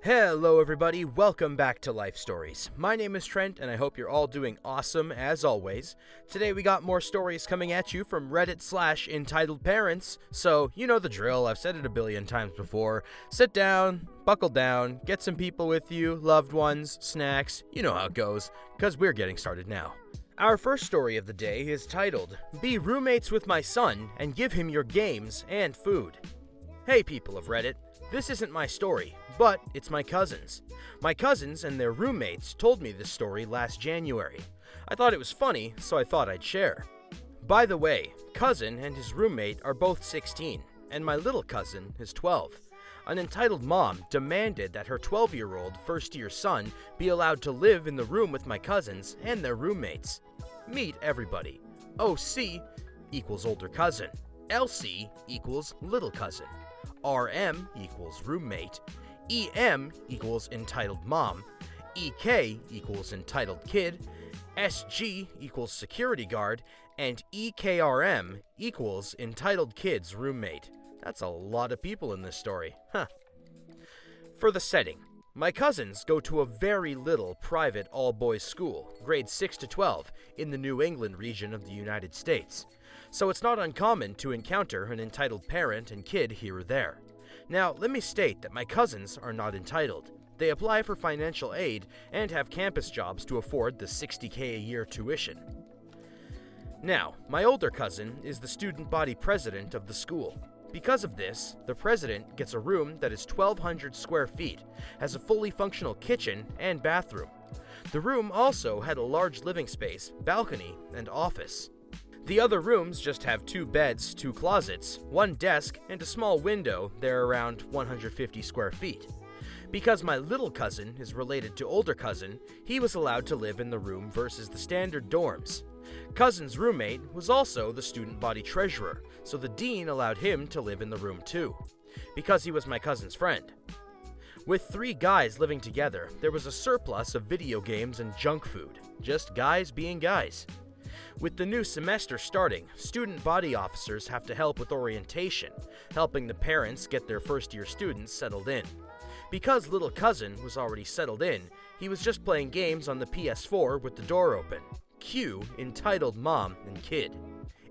Hello everybody, welcome back to Life Stories. My name is Trent and I hope you're all doing awesome as always. Today we got more stories coming at you from Reddit/entitledparents, so you know the drill, I've said it a billion times before. Sit down, buckle down, get some people with you, loved ones, snacks, you know how it goes, because we're getting started now. Our first story of the day is titled, Be Roommates with My Son and Give Him Your Games and Food. Hey people of Reddit, this isn't my story, but it's my cousin's. My cousins and their roommates told me this story last January. I thought it was funny, so I thought I'd share. By the way, cousin and his roommate are both 16, and my little cousin is 12. An entitled mom demanded that her 12-year-old first-year son be allowed to live in the room with my cousins and their roommates. Meet everybody. OC equals older cousin. LC equals little cousin. RM equals roommate. EM equals entitled mom. EK equals entitled kid. SG equals security guard. And EKRM equals entitled kid's roommate. That's a lot of people in this story, huh? For the setting, my cousins go to a very little private all-boys school, grades 6 to 12, in the New England region of the United States. So it's not uncommon to encounter an entitled parent and kid here or there. Now, let me state that my cousins are not entitled. They apply for financial aid and have campus jobs to afford the $60K a year tuition. Now, my older cousin is the student body president of the school. Because of this, the president gets a room that is 1,200 square feet, has a fully functional kitchen and bathroom. The room also had a large living space, balcony, and office. The other rooms just have 2 beds, 2 closets, 1 desk, and a small window. They're around 150 square feet. Because my little cousin is related to older cousin, he was allowed to live in the room versus the standard dorms. Cousin's roommate was also the student body treasurer, so the dean allowed him to live in the room too, because he was my cousin's friend. With 3 guys living together, there was a surplus of video games and junk food, just guys being guys. With the new semester starting, student body officers have to help with orientation, helping the parents get their first-year students settled in. Because little cousin was already settled in, he was just playing games on the PS4 with the door open. Cue entitled mom and kid.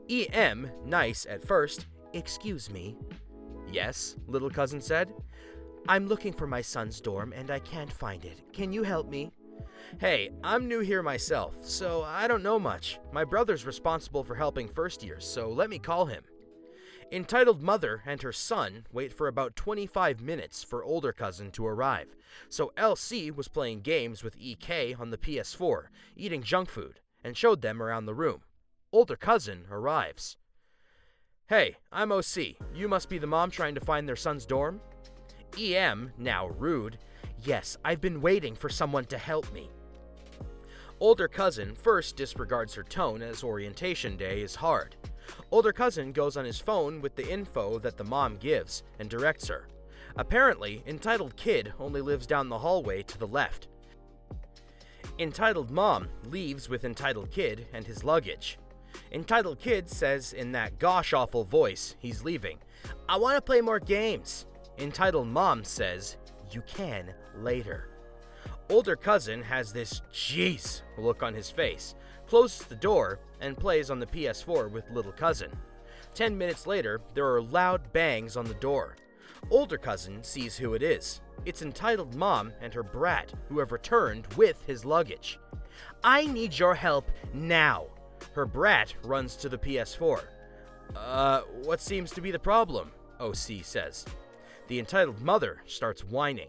EM, nice at first, excuse me. Yes, little cousin said. I'm looking for my son's dorm and I can't find it. Can you help me? Hey, I'm new here myself, so I don't know much. My brother's responsible for helping first years, so let me call him. Entitled mother and her son wait for about 25 minutes for older cousin to arrive, so LC was playing games with EK on the PS4, eating junk food, and showed them around the room. Older cousin arrives. Hey, I'm OC. You must be the mom trying to find their son's dorm? EM, now rude. Yes, I've been waiting for someone to help me. Older cousin first disregards her tone as orientation day is hard. Older cousin goes on his phone with the info that the mom gives and directs her. Apparently, entitled kid only lives down the hallway to the left. Entitled mom leaves with entitled kid and his luggage. Entitled kid says in that gosh-awful voice he's leaving, I want to play more games. Entitled mom says, you can later. Older cousin has this jeez look on his face, closes the door, and plays on the PS4 with little cousin. 10 minutes later, there are loud bangs on the door. Older cousin sees who it is. It's entitled mom and her brat, who have returned with his luggage. I need your help now. Her brat runs to the PS4. What seems to be the problem? OC says. The entitled mother starts whining.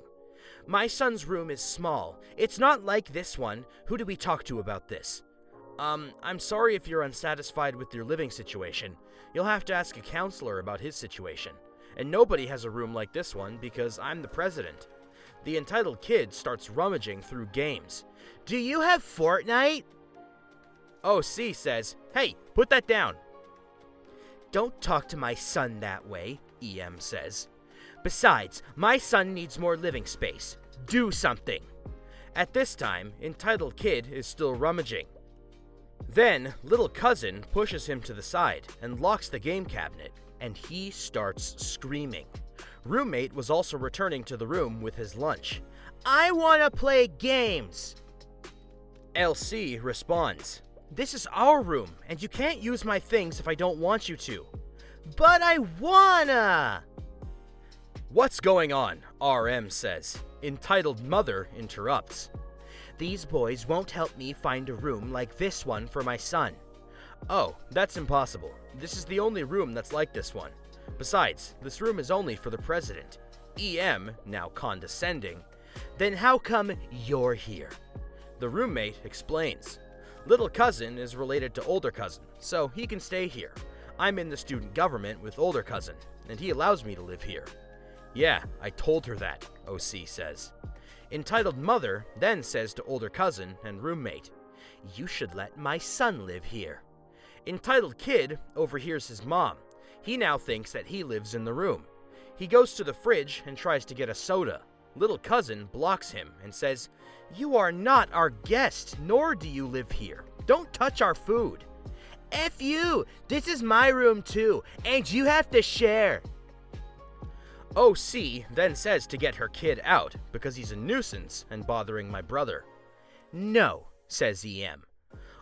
My son's room is small. It's not like this one. Who do we talk to about this? I'm sorry if you're unsatisfied with your living situation. You'll have to ask a counselor about his situation. And nobody has a room like this one because I'm the president. The entitled kid starts rummaging through games. Do you have Fortnite? OC says, hey, put that down. Don't talk to my son that way, EM says. Besides, my son needs more living space. Do something. At this time, entitled kid is still rummaging. Then, little cousin pushes him to the side and locks the game cabinet, and he starts screaming. Roommate was also returning to the room with his lunch. "I want to play games." LC responds, "This is our room, and you can't use my things if I don't want you to." "But I wanna!" "What's going on?" RM says. Entitled Mother interrupts. "These boys won't help me find a room like this one for my son." "Oh, that's impossible. This is the only room that's like this one. Besides, this room is only for the president." EM, now condescending, "Then how come you're here?" The roommate explains. "Little cousin is related to older cousin, so he can stay here. I'm in the student government with older cousin, and he allows me to live here." "Yeah, I told her that," OC says. Entitled Mother then says to older cousin and roommate, "You should let my son live here." Entitled Kid overhears his mom. He now thinks that he lives in the room. He goes to the fridge and tries to get a soda. Little cousin blocks him and says, "You are not our guest, nor do you live here. Don't touch our food." "F you! This is my room too, and you have to share." OC then says to get her kid out because he's a nuisance and bothering my brother. "No," says EM.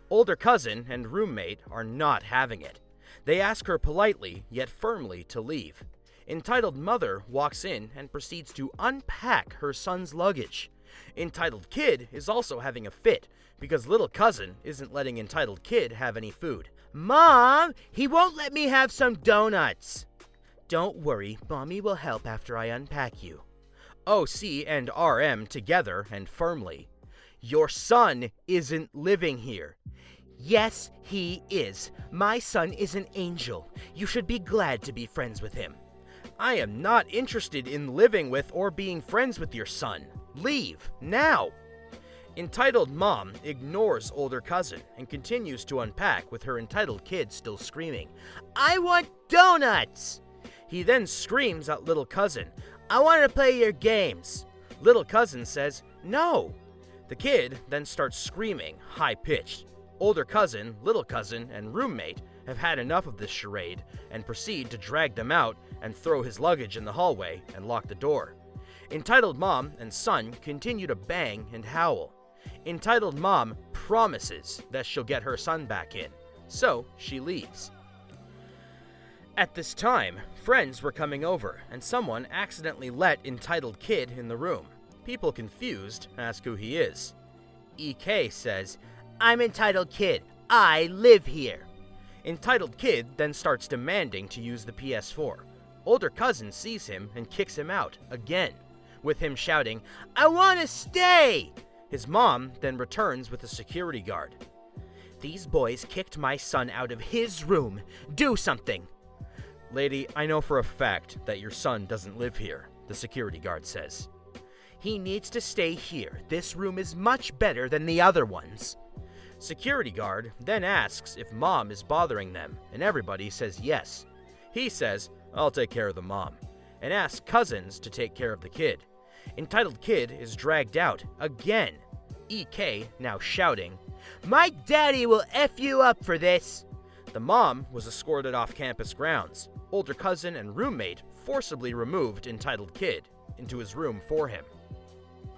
Older cousin and roommate are not having it. They ask her politely yet firmly to leave. Entitled Mother walks in and proceeds to unpack her son's luggage. Entitled Kid is also having a fit because little cousin isn't letting Entitled Kid have any food. "Mom, he won't let me have some donuts." "Don't worry, Mommy will help after I unpack you." OC and RM together and firmly. "Your son isn't living here." "Yes, he is. My son is an angel. You should be glad to be friends with him." "I am not interested in living with or being friends with your son. Leave, now." Entitled Mom ignores older cousin and continues to unpack with her entitled kid still screaming, "I want donuts!" He then screams at little cousin, "I want to play your games." Little cousin says, "No." The kid then starts screaming, high-pitched. Older cousin, little cousin, and roommate have had enough of this charade and proceed to drag them out and throw his luggage in the hallway and lock the door. Entitled Mom and son continue to bang and howl. Entitled Mom promises that she'll get her son back in, so she leaves. At this time, friends were coming over, and someone accidentally let Entitled Kid in the room. People confused ask who he is. EK says, "I'm Entitled Kid. I live here." Entitled Kid then starts demanding to use the PS4. Older cousin sees him and kicks him out again, with him shouting, "I want to stay!" His mom then returns with a security guard. "These boys kicked my son out of his room. Do something." "Lady, I know for a fact that your son doesn't live here," the security guard says. "He needs to stay here. This room is much better than the other ones." Security guard then asks if mom is bothering them, and everybody says yes. He says, "I'll take care of the mom," and asks cousins to take care of the kid. Entitled Kid is dragged out again. EK now shouting, "My daddy will F you up for this." The mom was escorted off campus grounds. Older cousin and roommate forcibly removed Entitled Kid into his room for him.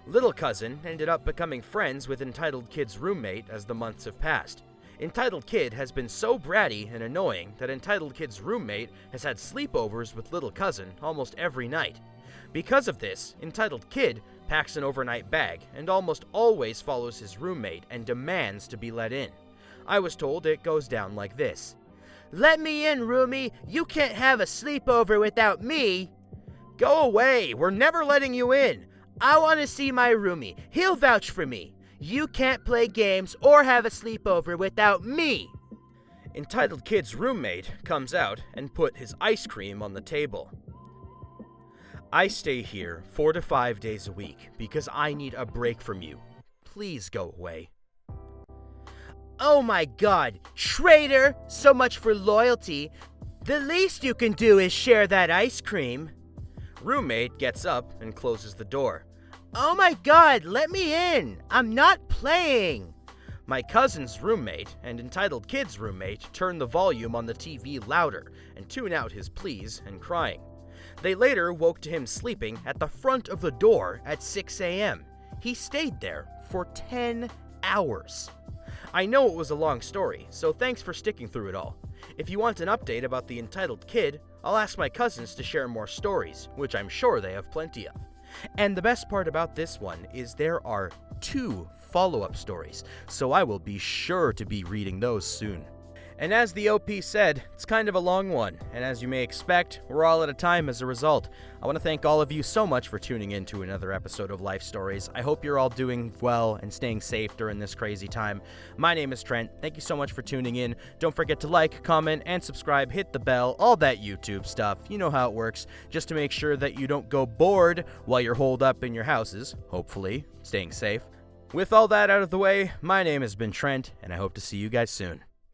Little cousin ended up becoming friends with Entitled Kid's roommate as the months have passed. Entitled Kid has been so bratty and annoying that Entitled Kid's roommate has had sleepovers with little cousin almost every night. Because of this, Entitled Kid packs an overnight bag and almost always follows his roommate and demands to be let in. I was told it goes down like this. "Let me in, roomie! You can't have a sleepover without me!" "Go away! We're never letting you in!" "I want to see my roomie. He'll vouch for me." "You can't play games or have a sleepover without me." Entitled Kid's roommate comes out and put his ice cream on the table. "I stay here 4 to 5 days a week because I need a break from you. Please go away." "Oh my god, traitor! So much for loyalty. The least you can do is share that ice cream." Roommate gets up and closes the door. "Oh my god, let me in! I'm not playing!" My cousin's roommate and Entitled Kid's roommate turn the volume on the TV louder and tune out his pleas and crying. They later woke to him sleeping at the front of the door at 6 a.m. He stayed there for 10 hours. I know it was a long story, so thanks for sticking through it all. If you want an update about the entitled kid, I'll ask my cousins to share more stories, which I'm sure they have plenty of. And the best part about this one is there are 2 follow-up stories, so I will be sure to be reading those soon. And as the OP said, it's kind of a long one, and as you may expect, we're all out of time as a result. I want to thank all of you so much for tuning in to another episode of Life Stories. I hope you're all doing well and staying safe during this crazy time. My name is Trent. Thank you so much for tuning in. Don't forget to like, comment, and subscribe, hit the bell, all that YouTube stuff. You know how it works, just to make sure that you don't go bored while you're holed up in your houses, hopefully, staying safe. With all that out of the way, my name has been Trent, and I hope to see you guys soon.